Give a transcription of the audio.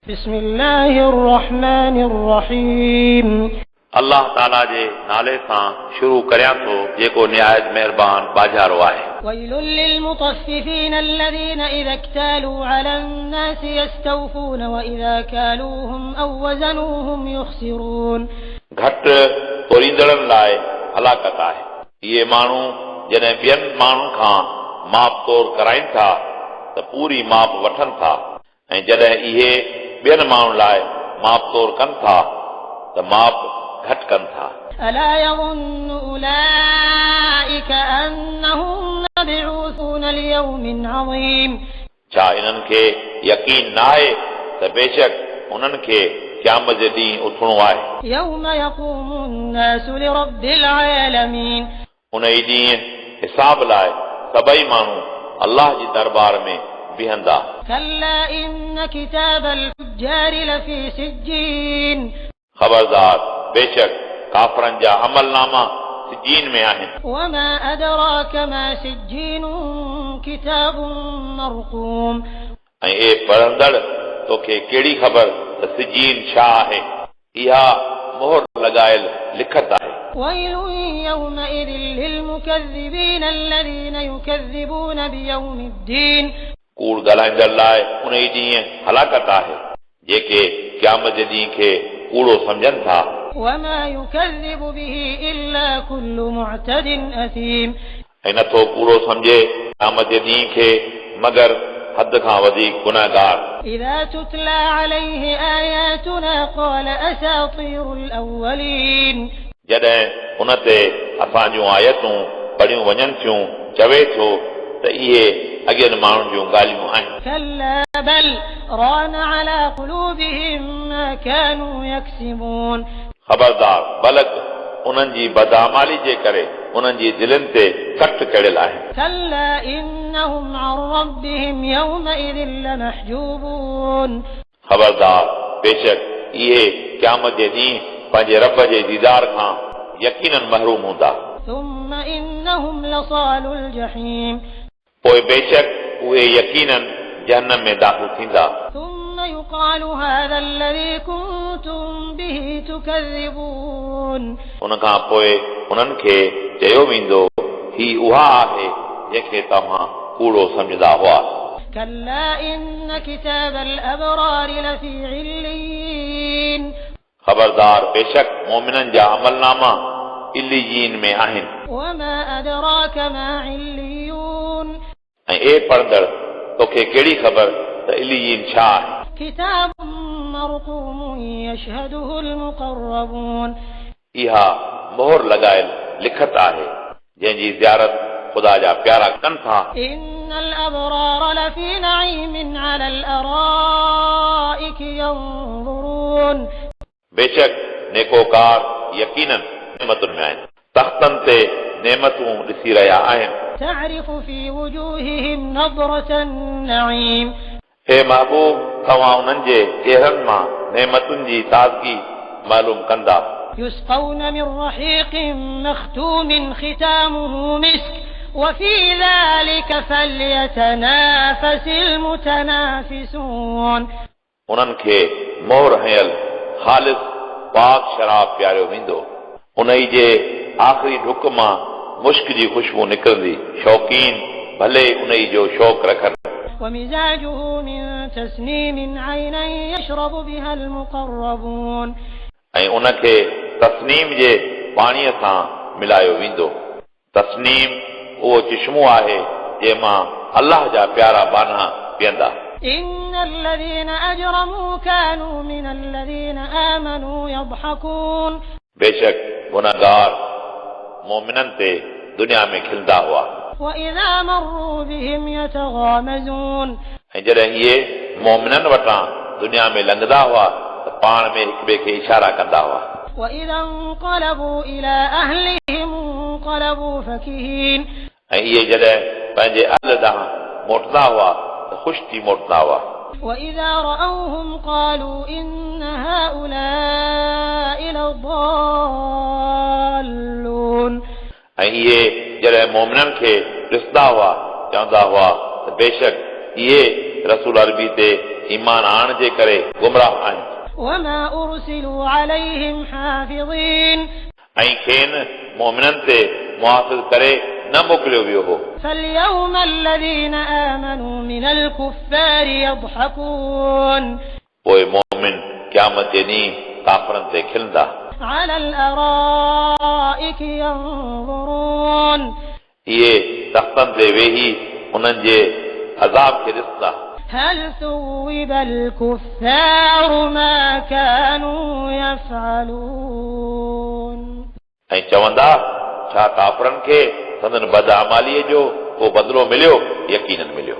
بسم الله الرحمن الرحيم अल्लाह ताला जे नाले सां शुरू करियां थो जेको निहायत मेहरबान बाजारो आहे। ويل للمطففين الذين إذا اكتالوا على الناس يستوفون وإذا كالوهم أو وزنوهم يخسرون। घट तोरींदड़नि लाइ हलाकत आहे। इहे माण्हू जॾहिं ॿियनि माण्हुनि खां माप तोर कराइनि था त पूरी माप वठनि था ऐं जॾहिं इहे ॿियनि माण्हुनि लाइ माप तोर कनि था त माप घट कनि था। ألا يظن أولئك أنهم مبعوثون ليوم عظيم। छा इन्हनि खे यकीन न आहे त बेशक उन्हनि खे क़यामत जे ॾींहुं उथणो आहे। يوم يقوم الناس لرب العالمين। उन ई ॾींहुं हिसाब लाइ सभई माण्हू अल्लाह जी दरबार में बीहंदा। كلا إن كتاب الفجار لفي سجين। ख़बरदार बेशक काफ़रनि जा अमलनामा सिजीन में आहिनि। وما أدراك ما سجين كتاب مرقوم। ऐं ए पढ़ंदड़ तोखे कहिड़ी ख़बर त सिजीन छा आहे? इहा मोहर लॻायल लिखत आहे। ويل يومئذ للمكذبين الذين يكذبون بيوم الدين। कूड़ ॻाल्हाईंदड़ लाइ उन ई ॾींहुं हलाकत आहे जेके क़यामत जे ॾींहुं खे कूड़ो सम्झनि था। وما يكذب به إلا كل معتد أثيم। ऐं नथो कूड़ो सम्झे क़यामत जे ॾींहुं खे मगर हद खां वधीक गुनाहगार। إذا تتلى عليه آياتنا قال أساطير الأولين। जॾहिं उन ते असां जूं आयतूं पढ़ियूं वञनि थियूं चवे थो त इहे अॻियनि माण्हुनि जूं ॻाल्हियूं आहिनि। كلا بل ران على قلوبهم ما كانوا يكسبون। ख़बरदार बलक उन्हनि जी बदआमाली जे करे उन्हनि जी दिलनि ते कट कड़ियल आहे। كلا إنهم عن ربهم يومئذ لمحجوبون। ख़बरदार बेशक इहे क़यामत जे ॾींहुं पंहिंजे रब जे दीदार खां यकीनन महरूम हूंदा। ثم إنهم لصال الجحيم। पोइ बेशक उहे यकीनन जहन्नम में दाख़िल थींदा। ثم يقال هذا الذي كنتم به تكذبون। उन खां पोइ उन्हनि खे चयो वेंदो ही उहा आहे जंहिंखे तव्हां कूड़ो सम्झंदा हुआ। كلا إن كتاب الأبرار لفي عليين। ख़बरदार बेशक मोमिननि जा अमलनामा इल्लीयीन में आहिनि। وما أدراك ما عليون। ऐं ए पढ़ंदड़ तोखे कहिड़ी ख़बर त इल्लीयीन छा आहे? كتاب مرقوم يشهده المقربون। इहा मोहर लॻायल लिखत आहे जंहिंजी ज़ियारत ख़ुदा जा प्यारा कनि था। إن الأبرار لفي نعيم على الأرائك ينظرون। बेशक नेकोकार यकीनन नेमतुनि में आहिनि तख़्तनि ते नेमतूं ॾिसी रहिया आहिनि। تعرف في وجوههم نظرة النعيم। हे महबूब तव्हां उन्हनि जे चेहरनि मां नेमतुनि जी ताज़गी मालूम कंदा। يسقون من رحيق مختوم ختامه مسك وفي ذلك فليتنافس المتنافسون। उन्हनि खे मोहर हयल ख़ालिस पाक शराब पियारियो वेंदो। उन ई जे आख़िरी ढुक मां मुश्क जी ख़ुशबू निकिरंदी। शौक़ीन भले उन ई जो शौक़ रखनि। ومزاجه من تسنيم عينا يشرب بها المقربون। ऐं उनखे तस्नीम जे पाणीअ सां मिलायो वेंदो। तस्नीम उहो चश्मो आहे जंहिंमां अल्लाह जा प्यारा बाना पीअंदा। إن الذين أجرموا كانوا من الذين آمنوا يضحكون। बेशक गुनाहगार मोमिननि ते दुनिया में खिलंदा हुआ। وإذا مروا بهم يتغامزون। ऐं जॾहिं इहे मोमिननि वटां दुनिया में लंघंदा हुआ त पाण में हिक ॿिए खे इशारा कंदा हुआ। وإذا انقلبوا إلى أهلهم انقلبوا فكهين। ऐं इहे जॾहिं पंहिंजे अहल ॾांहुं मोटंदा हुआ त ख़ुशि थी मोटंदा हुआ। وإذا رأوهم قالوا إن هؤلاء لضالون। ऐं इहे जॾहिं मोमिननि खे ॾिसंदा हुआ चवंदा हुआ त बेशक इहे रसूल अरबी ते ईमान आण जे करे गुमराह आहिनि وما أرسلوا عليهم حافظين ऐं खेनि मोमिननि ते मुहाफ़िज़ करे न मोकिलियो वियो हो فاليوم الذين آمنوا من الكفار يضحكون पोइ मोमिन क़यामत जे ॾींहुं काफ़रनि ते खिलंदा على الأرائك ينظرون इहे तख़्तनि ते वेही उन्हनि जे अज़ाब खे ॾिसंदा هل ثوب الكفار ما كانوا يفعلون ऐं चवंदा छा काफ़रनि खे संदन बदअमालीअ जो को बदिलो मिलियो यकीनन मिलियो